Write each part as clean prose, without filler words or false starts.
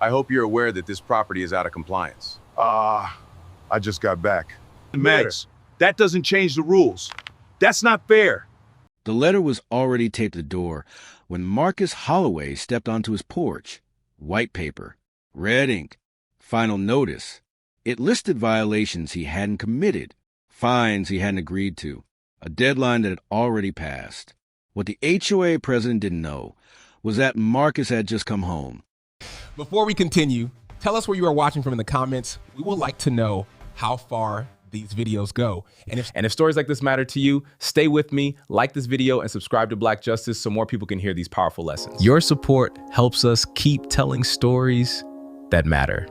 I hope you're aware that this property is out of compliance. I just got back. Max, that doesn't change the rules. That's not fair. The letter was already taped to the door when Marcus Holloway stepped onto his porch. White paper, red ink, final notice. It listed violations he hadn't committed, fines he hadn't agreed to, a deadline that had already passed. What the HOA president didn't know was that Marcus had just come home. Before we continue, tell us where you are watching from in the comments. We would like to know how far these videos go. And if stories like this matter to you, stay with me, like this video, and subscribe to Black Justice so more people can hear these powerful lessons. Your support helps us keep telling stories that matter.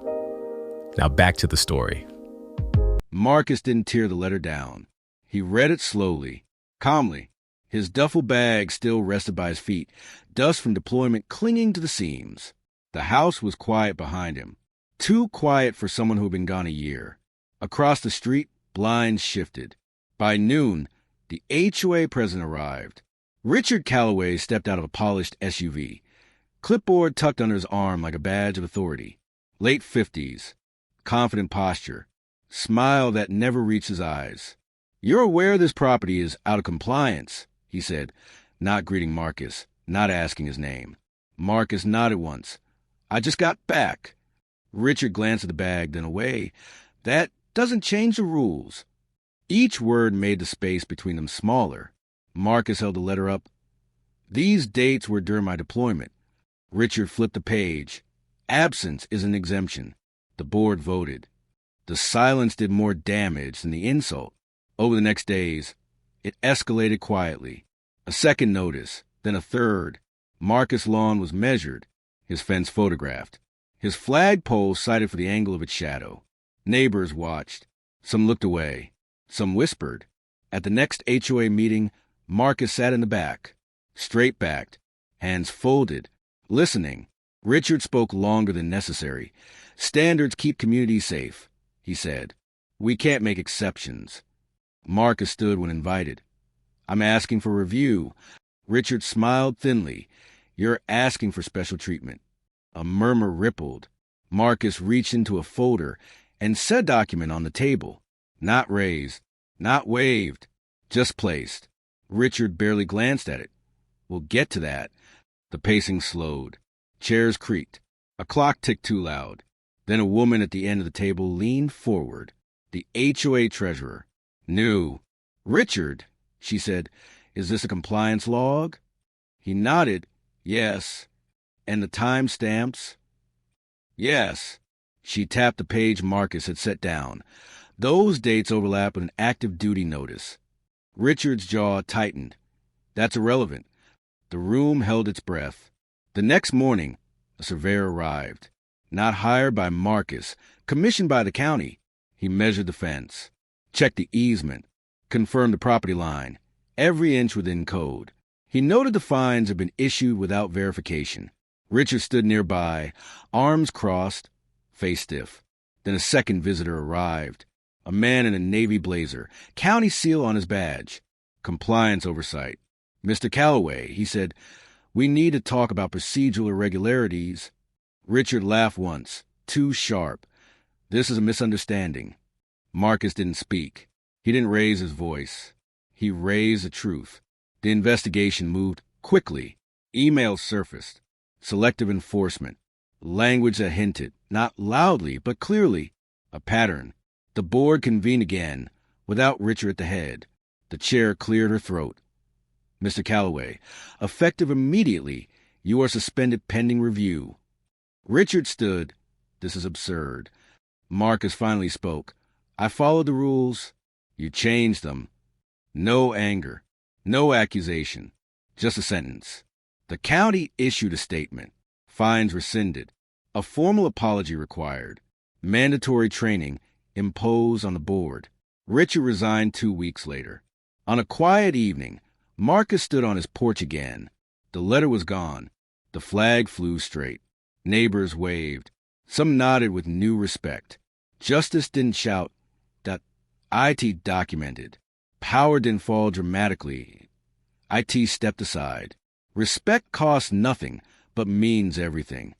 Now back to the story. Marcus didn't tear the letter down. He read it slowly, calmly. His duffel bag still rested by his feet, dust from deployment clinging to the seams. The house was quiet behind him, too quiet for someone who had been gone a year. Across the street, blinds shifted. By noon, the HOA president arrived. Richard Calloway stepped out of a polished SUV, clipboard tucked under his arm like a badge of authority. Late 50s, confident posture, smile that never reached his eyes. "You're aware this property is out of compliance," he said, not greeting Marcus, not asking his name. Marcus nodded once. "I just got back." Richard glanced at the bag, then away. "That doesn't change the rules." Each word made the space between them smaller. Marcus held the letter up. "These dates were during my deployment." Richard flipped the page. "Absence is an exemption." The board voted. The silence did more damage than the insult. Over the next days, it escalated quietly. A second notice, then a third. Marcus' lawn was measured, his fence photographed, his flagpole cited for the angle of its shadow. Neighbors watched. Some looked away. Some whispered. At the next HOA meeting, Marcus sat in the back, straight-backed, hands folded, listening. Richard spoke longer than necessary. "Standards keep communities safe," he said. "We can't make exceptions." Marcus stood when invited. "I'm asking for review." Richard smiled thinly. "You're asking for special treatment." A murmur rippled. Marcus reached into a folder and said document on the table. Not raised, not waved, just placed. Richard barely glanced at it. "We'll get to that." The pacing slowed. Chairs creaked. A clock ticked too loud. Then a woman at the end of the table leaned forward. The HOA treasurer. "New." "Richard," she said, "is this a compliance log?" He nodded. "Yes." "And the time stamps?" "Yes." She tapped the page Marcus had set down. Those dates overlap with an active duty notice. Richard's jaw tightened. "That's irrelevant." The room held its breath. The next morning, a surveyor arrived. Not hired by Marcus, commissioned by the county. He measured the fence, checked the easement, confirmed the property line, every inch within code. He noted the fines had been issued without verification. Richard stood nearby, arms crossed, face stiff. Then a second visitor arrived. A man in a navy blazer, county seal on his badge. Compliance oversight. "Mr. Calloway," he said, "we need to talk about procedural irregularities." Richard laughed once, too sharp. "This is a misunderstanding." Marcus didn't speak. He didn't raise his voice. He raised the truth. The investigation moved quickly. Emails surfaced. Selective enforcement. Language that hinted, not loudly, but clearly, a pattern. The board convened again, without Richard at the head. The chair cleared her throat. "Mr. Calloway, effective immediately, you are suspended pending review." Richard stood. "This is absurd." Marcus finally spoke. "I followed the rules. You changed them." No anger, no accusation, just a sentence. The county issued a statement. Fines rescinded. A formal apology required. Mandatory training imposed on the board. Richard resigned 2 weeks later. On a quiet evening, Marcus stood on his porch again. The letter was gone. The flag flew straight. Neighbors waved. Some nodded with new respect. Justice didn't shout. That IT documented. Power didn't fall dramatically. IT stepped aside. Respect costs nothing, but means everything.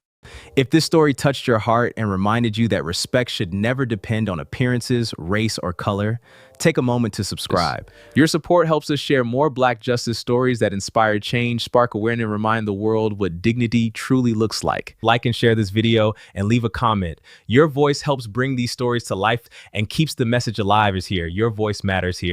If this story touched your heart and reminded you that respect should never depend on appearances, race, or color, take a moment to subscribe. Your support helps us share more Black justice stories that inspire change, spark awareness, and remind the world what dignity truly looks like. Like and share this video and leave a comment. Your voice helps bring these stories to life and keeps the message alive. Is here. Your voice matters here.